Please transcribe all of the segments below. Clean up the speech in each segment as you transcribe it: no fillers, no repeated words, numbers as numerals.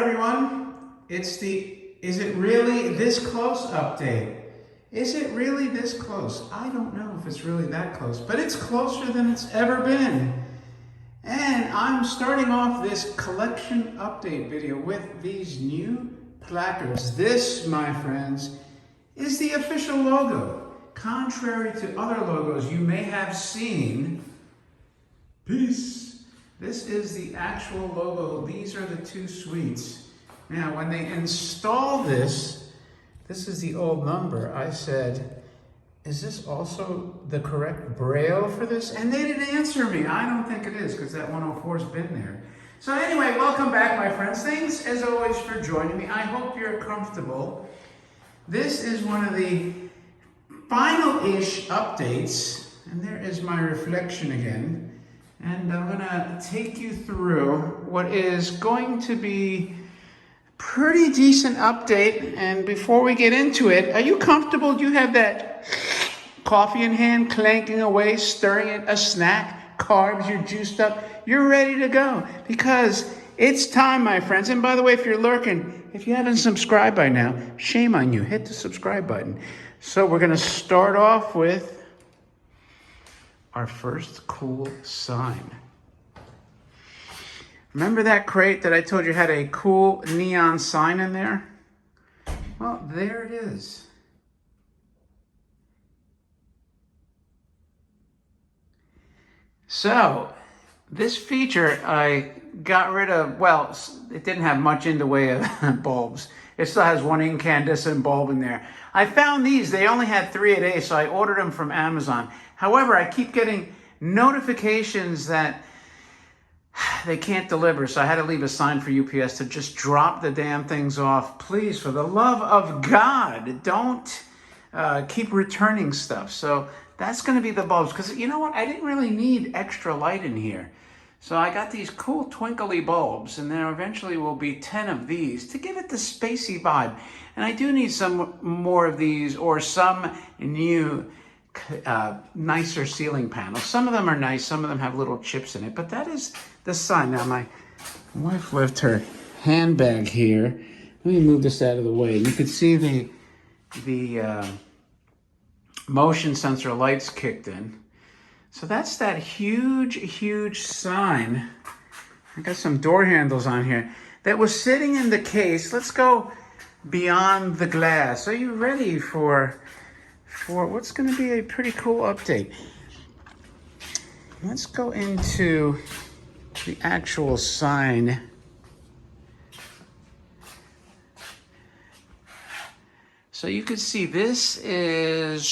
everyone. It's the Is It Really This Close update. Is it really this close? I don't know if it's really that close, but it's closer than it's ever been. And I'm starting off this collection update video with these new placards. This, my friends, is the official logo. Contrary to other logos you may have seen, peace. This is the actual logo. These are the two suites. Now, when they install this is the old number. I said, is this also the correct Braille for this? And they didn't answer me. I don't think it is, because that 104's been there. So anyway, welcome back, my friends. Thanks, as always, for joining me. I hope you're comfortable. This is one of the final-ish updates, and there is my reflection again. And I'm gonna take you through what is going to be pretty decent update. And before we get into it, are you comfortable? Do you have that coffee in hand, clanking away, stirring it, a snack, carbs, you're juiced up, you're ready to go, because it's time, my friends. And by the way, if you're lurking, if you haven't subscribed by now, shame on you, hit the subscribe button. So we're gonna start off with our first cool sign. Remember that crate that I told you had a cool neon sign in there? Well, there it is. So, this feature I got rid of, well, it didn't have much in the way of bulbs. It still has one incandescent bulb in there. I found these, they only had 3 a day, so I ordered them from Amazon. However, I keep getting notifications that they can't deliver, so I had to leave a sign for UPS to just drop the damn things off. Please, for the love of God, don't keep returning stuff. So that's going to be the bulbs, because you know what? I didn't really need extra light in here. So I got these cool twinkly bulbs, and there eventually will be 10 of these to give it the spacey vibe. And I do need some more of these, or some new nicer ceiling panels. Some of them are nice, some of them have little chips in it, but that is the sign. Now my wife left her handbag here. Let me move this out of the way. You can see the motion sensor lights kicked in. So that's that huge sign. I got some door handles on here that was sitting in the case. Let's go beyond the glass. Are you ready for what's going to be a pretty cool update? Let's go into the actual sign. So you can see this is,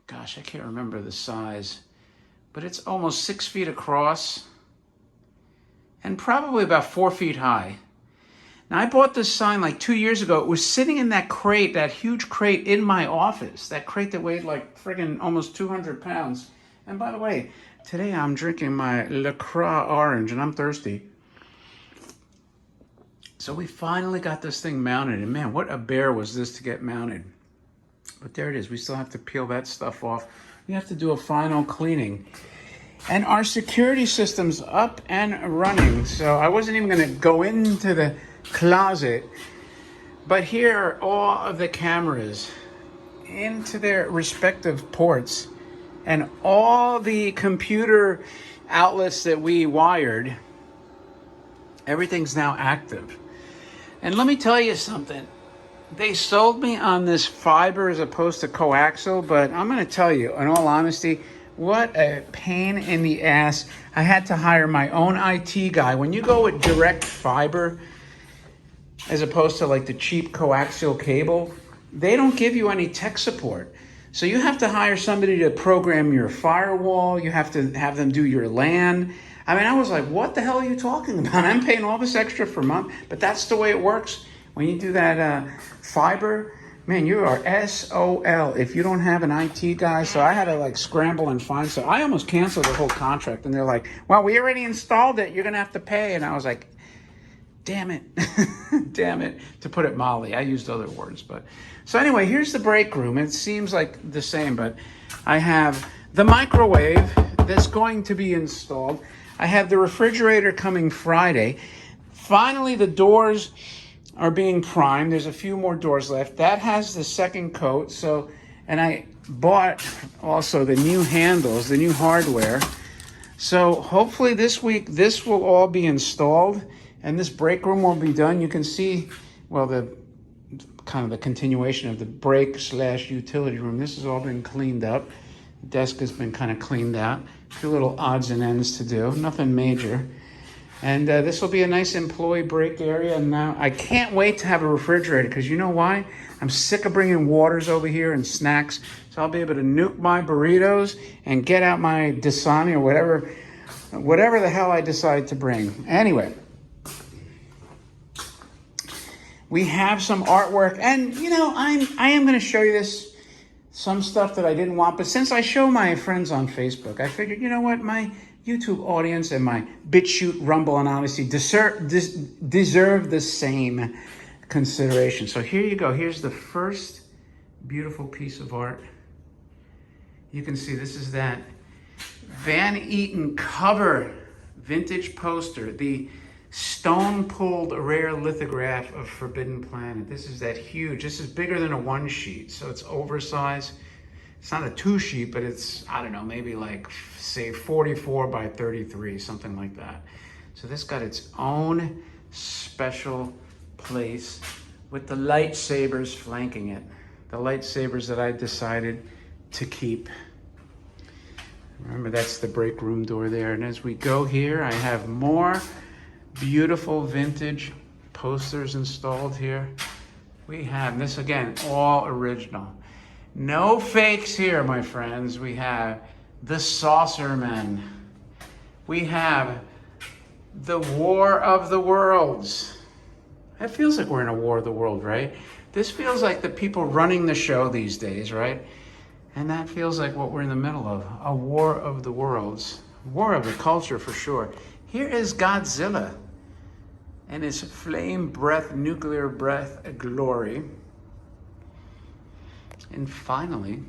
gosh, I can't remember the size, but it's almost 6 feet across and probably about 4 feet high. Now, I bought this sign like 2 years ago. It was sitting in that crate, that huge crate in my office. That crate that weighed like friggin' almost 200 pounds. And by the way, today I'm drinking my LaCroix orange and I'm thirsty. So we finally got this thing mounted. And man, what a bear was this to get mounted. But there it is. We still have to peel that stuff off. We have to do a final cleaning. And our security system's up and running. So I wasn't even going to go into the closet, but here are all of the cameras into their respective ports, and all the computer outlets that we wired, everything's now active. And let me tell you something, they sold me on this fiber as opposed to coaxial, but I'm going to tell you, in all honesty, what a pain in the ass. I had to hire my own IT guy. When you go with direct fiber as opposed to like the cheap coaxial cable, they don't give you any tech support. So you have to hire somebody to program your firewall. You have to have them do your LAN. I mean, I was like, what the hell are you talking about? I'm paying all this extra for a month, but that's the way it works. When you do that fiber, man, you are SOL if you don't have an IT guy. So I had to like scramble and find. So I almost canceled the whole contract. And they're like, well, we already installed it. You're going to have to pay. And I was like, damn it. Damn it. To put it mildly, I used other words. But so anyway, here's the break room. It seems like the same, but I have the microwave that's going to be installed. I have the refrigerator coming Friday. Finally, the doors are being primed. There's a few more doors left. That has the second coat. So, and I bought also the new handles, the new hardware. So hopefully this week, this will all be installed and this break room will be done. You can see, well, the kind of the continuation of the break / utility room. This has all been cleaned up. The desk has been kind of cleaned out. A few little odds and ends to do, nothing major. And this will be a nice employee break area. And now I can't wait to have a refrigerator, because you know why? I'm sick of bringing waters over here and snacks. So I'll be able to nuke my burritos and get out my Dasani or whatever the hell I decide to bring. Anyway, we have some artwork, and you know, I am going to show you this, some stuff that I didn't want, but since I show my friends on Facebook, I figured, you know what, my YouTube audience and my BitChute, Rumble, and Odyssey deserve the same consideration. So here you go. Here's the first beautiful piece of art. You can see this is that Van Eaton cover vintage poster, the stone-pulled rare lithograph of Forbidden Planet. This is that huge. This is bigger than a 1 sheet, so it's oversized. It's not a 2 sheet, but it's, I don't know, maybe like, say, 44 by 33, something like that. So this got its own special place with the lightsabers flanking it. The lightsabers that I decided to keep. Remember, that's the break room door there. And as we go here, I have more beautiful vintage posters installed here. We have this, again, all original. No fakes here, my friends. We have the Saucermen. We have the War of the Worlds. It feels like we're in a War of the World, right? This feels like the people running the show these days, right? And that feels like what we're in the middle of, a War of the Worlds. War of the culture, for sure. Here is Godzilla and his flame breath, nuclear breath glory. And finally,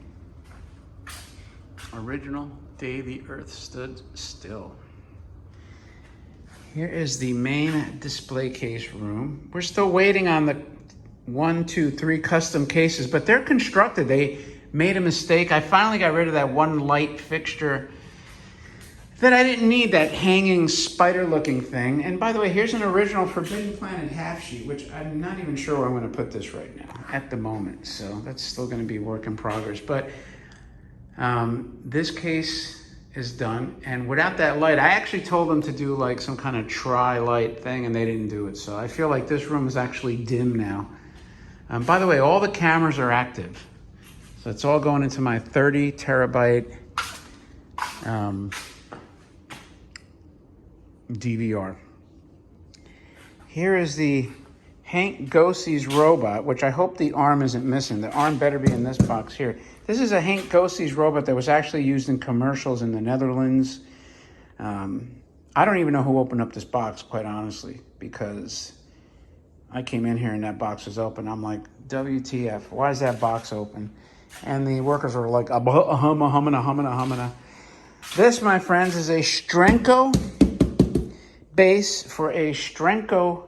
original Day the Earth Stood Still. Here is the main display case room. We're still waiting on the 1, 2, 3 custom cases, but they're constructed. They made a mistake. I finally got rid of that one light fixture that I didn't need, that hanging spider-looking thing. And by the way, here's an original Forbidden Planet half sheet, which I'm not even sure where I'm going to put this right now at the moment. So that's still going to be work in progress. But this case is done. And without that light, I actually told them to do like some kind of tri-light thing, and they didn't do it. So I feel like this room is actually dim now. By the way, all the cameras are active. So it's all going into my 30 terabyte DVR. Here is the Hank Gosey's robot, which I hope the arm isn't missing. The arm better be in this box here. This is a Hank Gosey's robot that was actually used in commercials in the Netherlands. I don't even know who opened up this box, quite honestly, because I came in here and that box was open. I'm like, WTF, why is that box open? And the workers were like, humana. This, my friends, is a Strenko base for a Strenko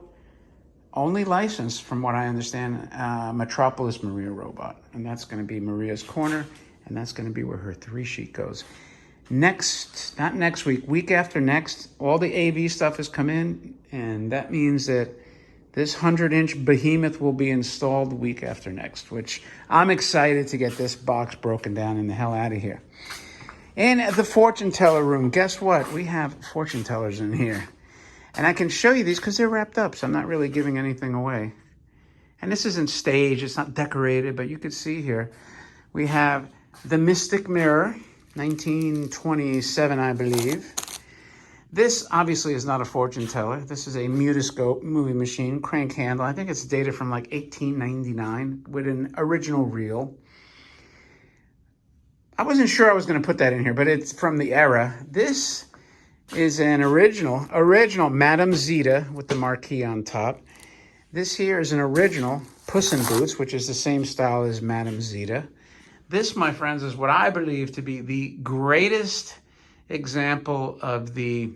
only license, from what I understand, Metropolis Maria robot. And that's going to be Maria's corner, and that's going to be where her 3 sheet goes. Not next week, week after next, all the AV stuff has come in, and that means that this 100-inch behemoth will be installed week after next, which I'm excited to get this box broken down and the hell out of here. In the fortune teller room, guess what? We have fortune tellers in here. And I can show you these because they're wrapped up, so I'm not really giving anything away. And this isn't staged, it's not decorated, but you can see here, we have the Mystic Mirror, 1927, I believe. This obviously is not a fortune teller. This is a Mutascope movie machine, crank handle. I think it's dated from like 1899 with an original reel. I wasn't sure I was going to put that in here, but it's from the era. This is an original Madame Zeta with the marquee on top. This here is an original Puss in Boots, which is the same style as Madame Zeta. This, my friends, is what I believe to be the greatest example of the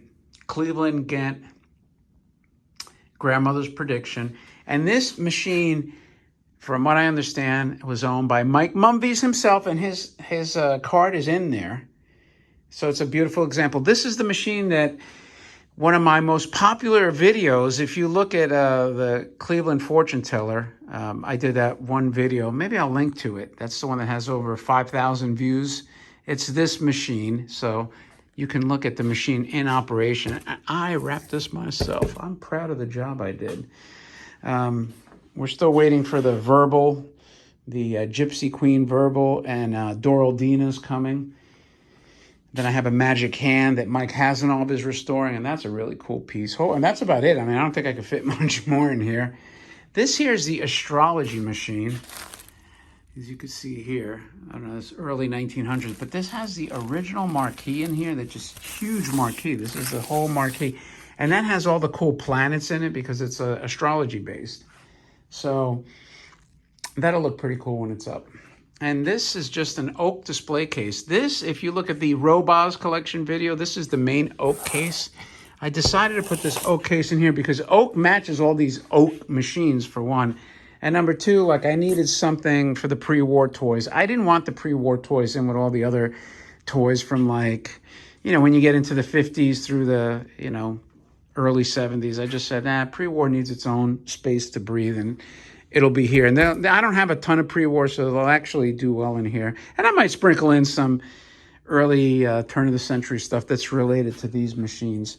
Cleveland Ghent grandmother's prediction. And this machine, from what I understand, was owned by Mike Mumvies himself, and his card is in there. So it's a beautiful example. This is the machine that one of my most popular videos, if you look at the Cleveland Fortune Teller, I did that one video. Maybe I'll link to it. That's the one that has over 5,000 views. It's this machine, so you can look at the machine in operation. I wrapped this myself. I'm proud of the job I did. We're still waiting for the verbal, the Gypsy Queen verbal, and Doral Dina's coming. Then I have a magic hand that Mike Hasenov is restoring, and that's a really cool piece. Oh, and that's about it. I mean, I don't think I could fit much more in here. This here is the astrology machine. As you can see here, I don't know, it's early 1900s, but this has the original marquee in here, that just huge marquee. This is the whole marquee. And that has all the cool planets in it because it's astrology based. So that'll look pretty cool when it's up. And this is just an oak display case. This, if you look at the Roboz collection video, this is the main oak case. I decided to put this oak case in here because oak matches all these oak machines, for one. And number two, like, I needed something for the pre-war toys. I didn't want the pre-war toys in with all the other toys from, like, you know, when you get into the 50s through the, you know, early 70s. I just said, nah, pre-war needs its own space to breathe, and it'll be here. And I don't have a ton of pre-war, so they'll actually do well in here. And I might sprinkle in some early turn of the century stuff that's related to these machines.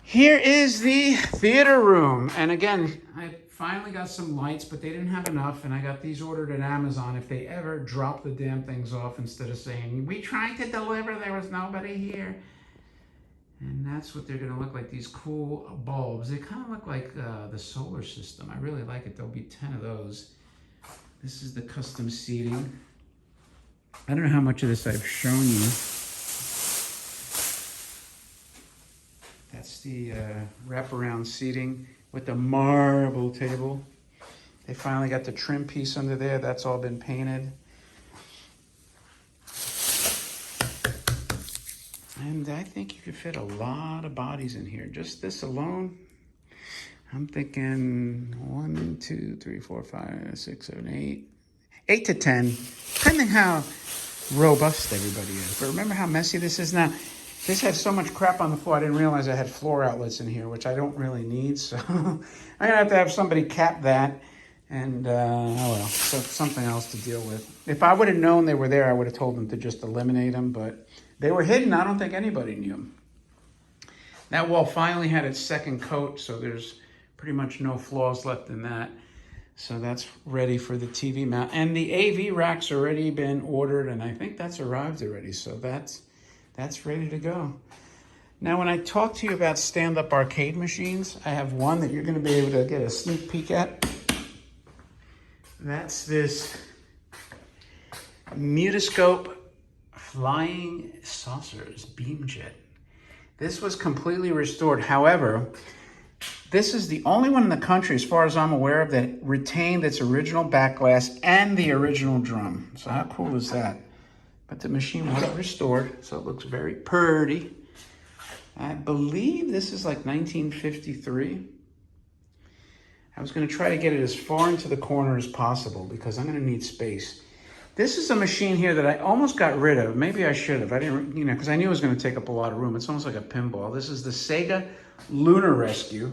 Here is the theater room. And again, I finally got some lights, but they didn't have enough. And I got these ordered at Amazon. If they ever drop the damn things off instead of saying, we tried to deliver, there was nobody here. And that's what they're going to look like, these cool bulbs. They kind of look like the solar system. I really like it. There'll be 10 of those. This is the custom seating. I don't know how much of this I've shown you. That's the wraparound seating with the marble table. They finally got the trim piece under there. That's all been painted. And I think you could fit a lot of bodies in here. Just this alone, I'm thinking 1, 2, 3, 4, 5, 6, 7, 8. 8 to 10, depending how robust everybody is. But remember how messy this is now? This had so much crap on the floor, I didn't realize I had floor outlets in here, which I don't really need. So I'm going to have somebody cap that. And, oh well, so something else to deal with. If I would have known they were there, I would have told them to just eliminate them. But they were hidden. I don't think anybody knew them. That wall finally had its second coat, so there's pretty much no flaws left in that. So that's ready for the TV mount. And the AV rack's already been ordered, and I think that's arrived already. So that's ready to go. Now, when I talk to you about stand-up arcade machines, I have one that you're going to be able to get a sneak peek at. That's this Mutoscope Flying Saucers Beam Jet. This was completely restored. However, this is the only one in the country, as far as I'm aware of, that retained its original back glass and the original drum. So how cool is that? But the machine was restored, so it looks very pretty. I believe this is like 1953. I was going to try to get it as far into the corner as possible because I'm going to need space. This is a machine here that I almost got rid of. Maybe I should have. I didn't, you know, because I knew it was going to take up a lot of room. It's almost like a pinball. This is the Sega Lunar Rescue.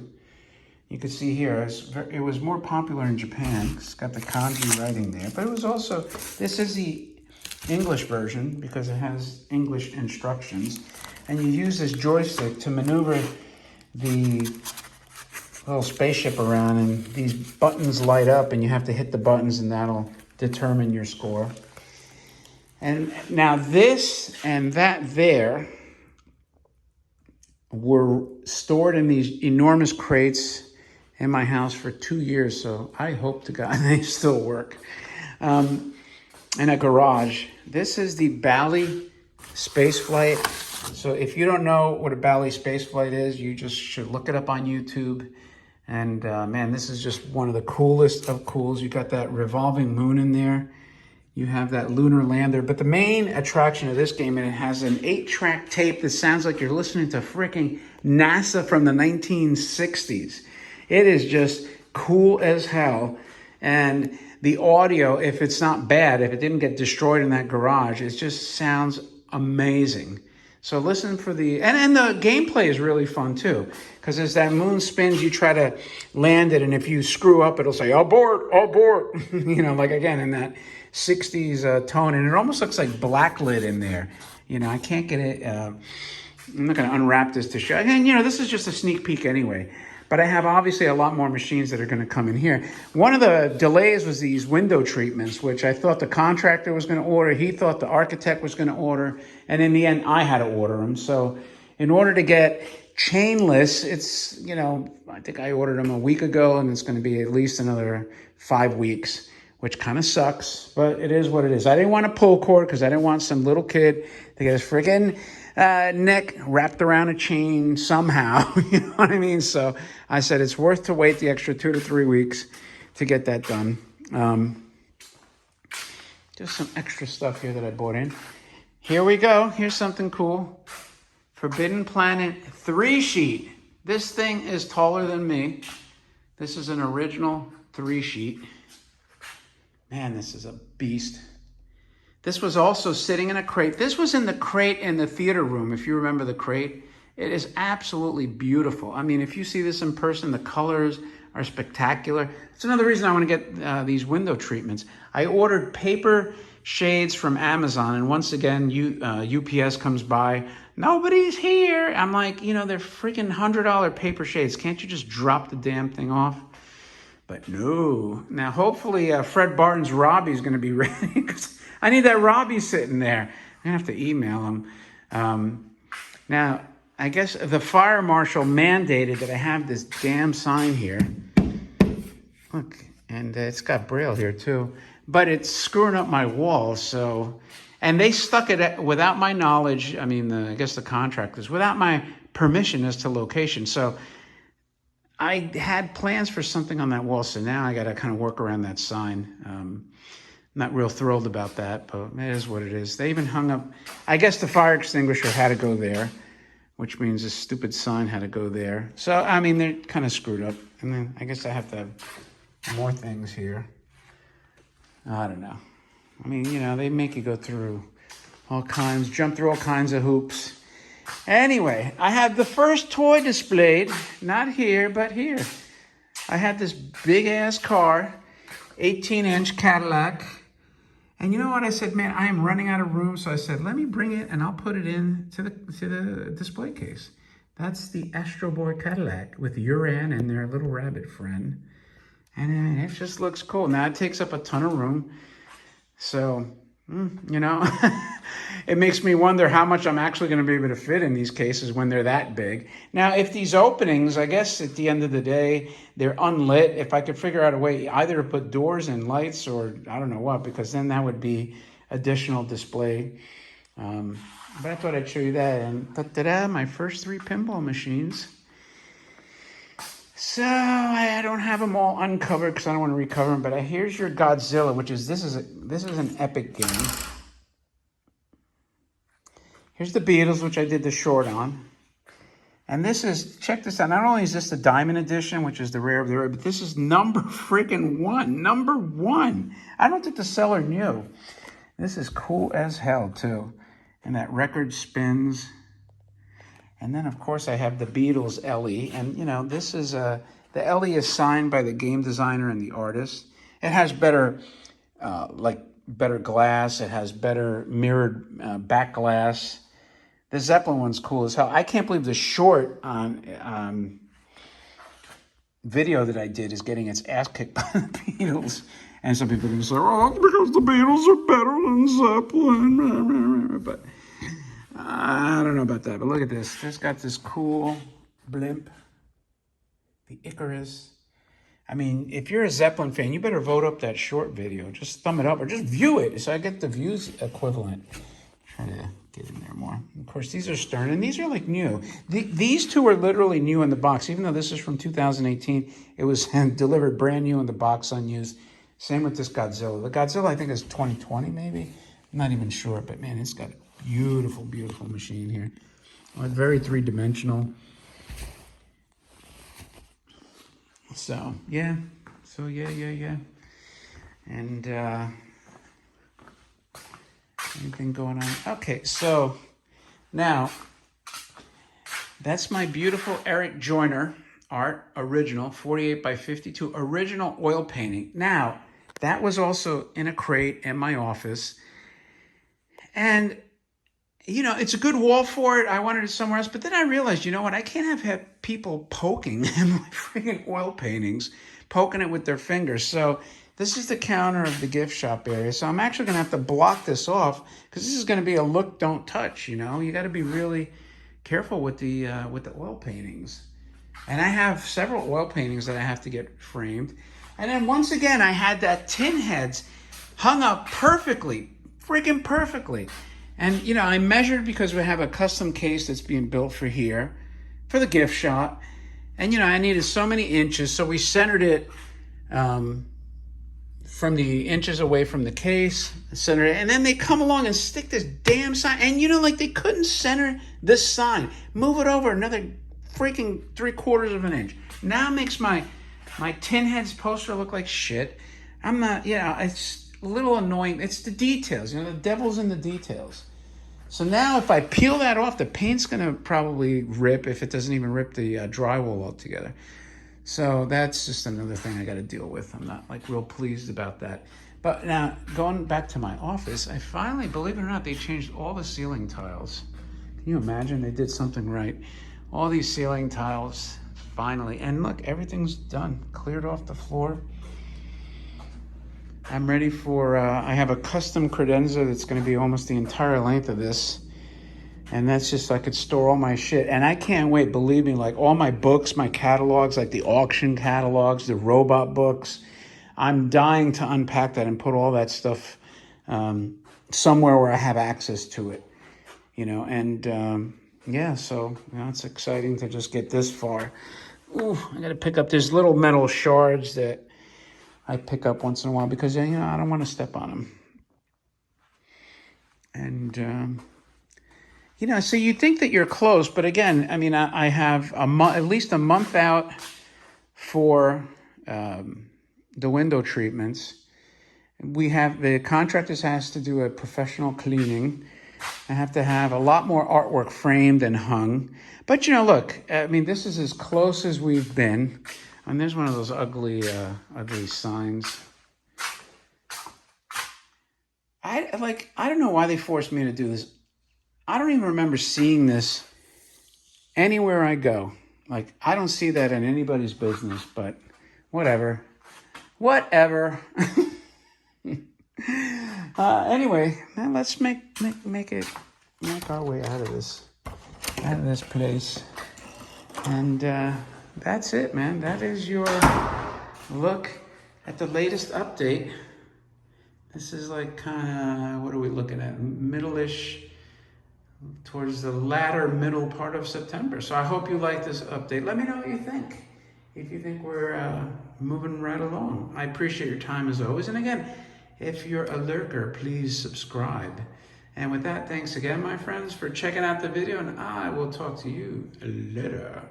You can see here, it was more popular in Japan. It's got the kanji writing there. But it was also, this is the English version because it has English instructions. And you use this joystick to maneuver the little spaceship around, and these buttons light up, and you have to hit the buttons, and that'll determine your score. And now this and that there were stored in these enormous crates in my house for 2 years, so I hope to God they still work. In a garage. This is the Bally spaceflight. So if you don't know what a Bally spaceflight is, you just should look it up on YouTube. And man, this is just one of the coolest of cools. You got that revolving moon in there. You have that lunar lander. But the main attraction of this game, and it has an 8-track tape that sounds like you're listening to freaking NASA from the 1960s. It is just cool as hell. And the audio, if it's not bad, if it didn't get destroyed in that garage, it just sounds amazing. So listen for the, and the gameplay is really fun too. Because as that moon spins, you try to land it, and if you screw up, it'll say, abort, abort. You know, like again, in that 60s tone. And it almost looks like blacklit in there. You know, I can't get it, I'm not going to unwrap this to show. And, you know, this is just a sneak peek anyway. But I have obviously a lot more machines that are going to come in here. One of the delays was these window treatments, which I thought the contractor was going to order. He thought the architect was going to order. And in the end, I had to order them. So in order to get chainless, it's, you know, I think I ordered them a week ago, and it's going to be at least another 5 weeks, which kind of sucks. But it is what it is. I didn't want a pull cord because I didn't want some little kid to get his friggin' neck wrapped around a chain somehow. You know what I mean? So I said it's worth to wait the extra 2 to 3 weeks to get that done. Just some extra stuff here that I bought in. Here we go. Here's something cool. Forbidden Planet 3-sheet. This thing is taller than me. This is an original 3-sheet. Man, this is a beast. This was also sitting in a crate. This was in the crate in the theater room, if you remember the crate. It is absolutely beautiful. I mean, if you see this in person, the colors are spectacular. It's another reason I want to get these window treatments. I ordered paper shades from Amazon, and once again, UPS comes by. Nobody's here. I'm like, you know, they're freaking $100 paper shades. Can't you just drop the damn thing off? But no. Now, hopefully, Fred Barton's Robbie's going to be ready, because I need that Robbie sitting there. I'm going to have to email him. Now, I guess the fire marshal mandated that I have this damn sign here. Look, and it's got Braille here too. But it's screwing up my wall, so... And they stuck it without my knowledge. I mean, I guess the contractors, without my permission as to location. So I had plans for something on that wall, so now I got to kind of work around that sign. Not real thrilled about that, but it is what it is. They even hung up, I guess the fire extinguisher had to go there, which means this stupid sign had to go there. So, I mean, they're kind of screwed up. And then I guess I have to have more things here. I don't know. I mean, you know, they make you go through all kinds, jump through all kinds of hoops. Anyway, I have the first toy displayed, not here, but here. I had this big-ass car, 18-inch Cadillac. And you know what? I said, man, I am running out of room. So I said, let me bring it and I'll put it in to the display case. That's the Astro Boy Cadillac with Uran and their little rabbit friend. And it just looks cool. Now, it takes up a ton of room. So, you know, it makes me wonder how much I'm actually going to be able to fit in these cases when they're that big. Now, if these openings, I guess at the end of the day, they're unlit. If I could figure out a way either to put doors and lights or I don't know what, because then that would be additional display. But I thought I'd show you that. And ta-da, my first 3 pinball machines. So I don't have them all uncovered because I don't want to recover them. But here's your Godzilla, which is this is an epic game. Here's the Beatles, which I did the short on. And this is, check this out. Not only is this the Diamond Edition, which is the rare of the rare, but this is number freaking 1. Number 1. I don't think the seller knew. This is cool as hell too. And that record spins. And then, of course, I have the Beatles LE. And, you know, this is, the LE is signed by the game designer and the artist. It has better, better glass. It has better mirrored back glass. The Zeppelin one's cool as hell. I can't believe the short on video that I did is getting its ass kicked by the Beatles. And some people are going to say, oh, because the Beatles are better than Zeppelin. But I don't know about that, but look at this. It's got this cool blimp, the Icarus. I mean, if you're a Zeppelin fan, you better vote up that short video. Just thumb it up or just view it so I get the views equivalent. Try to get in there more. Of course, these are Stern, and these are like new. These two are literally new in the box. Even though this is from 2018, it was delivered brand new in the box, unused. Same with this Godzilla. The Godzilla, I think, is 2020 maybe. I'm not even sure, but man, it's got beautiful, beautiful machine here. Well, it's very three-dimensional. So, yeah. Yeah. And, anything going on? Okay, so now, that's my beautiful Eric Joyner art, original, 48 by 52, original oil painting. Now, that was also in a crate in my office. And, you know, it's a good wall for it. I wanted it somewhere else. But then I realized, you know what? I can't have people poking in my freaking oil paintings, poking it with their fingers. So this is the counter of the gift shop area. So I'm actually going to have to block this off because this is going to be a look, don't touch, you know? You got to be really careful with the oil paintings. And I have several oil paintings that I have to get framed. And then once again, I had that tin heads hung up perfectly, freaking perfectly. And, you know, I measured because we have a custom case that's being built for here, for the gift shop. And, you know, I needed so many inches, so we centered it from the inches away from the case, centered it. And then they come along and stick this damn sign. And, you know, like they couldn't center this sign. Move it over another freaking 3/4 of an inch. Now it makes my tin heads poster look like shit. I'm not, you know, it's a little annoying. It's the details, you know, the devil's in the details. So now if I peel that off, the paint's gonna probably rip if it doesn't even rip the drywall altogether. So that's just another thing I gotta deal with. I'm not like real pleased about that. But now going back to my office, I finally, believe it or not, they changed all the ceiling tiles. Can you imagine? They did something right. All these ceiling tiles, finally. And look, everything's done. Cleared off the floor. I'm ready for, I have a custom credenza that's going to be almost the entire length of this. And that's just so I could store all my shit. And I can't wait, believe me, like all my books, my catalogs, like the auction catalogs, the robot books. I'm dying to unpack that and put all that stuff somewhere where I have access to it. You know, and yeah, so you know, it's exciting to just get this far. Ooh, I got to pick up these little metal shards that I pick up once in a while because, you know, I don't want to step on them. And, you know, so you think that you're close, but again, I mean, I have at least a month out for the window treatments. The contractors has to do a professional cleaning. I have to have a lot more artwork framed and hung. But, you know, look, I mean, this is as close as we've been. And there's one of those ugly signs. I don't know why they forced me to do this. I don't even remember seeing this anywhere I go. Like, I don't see that in anybody's business, but whatever. Anyway, now let's make our way out of this place. And that's it, man. That is your look at the latest update. This is like kind of, what are we looking at? Middle-ish, towards the latter middle part of September. So I hope you like this update. Let me know what you think. If you think we're moving right along. I appreciate your time as always. And again, if you're a lurker, please subscribe. And with that, thanks again, my friends, for checking out the video. And I will talk to you later.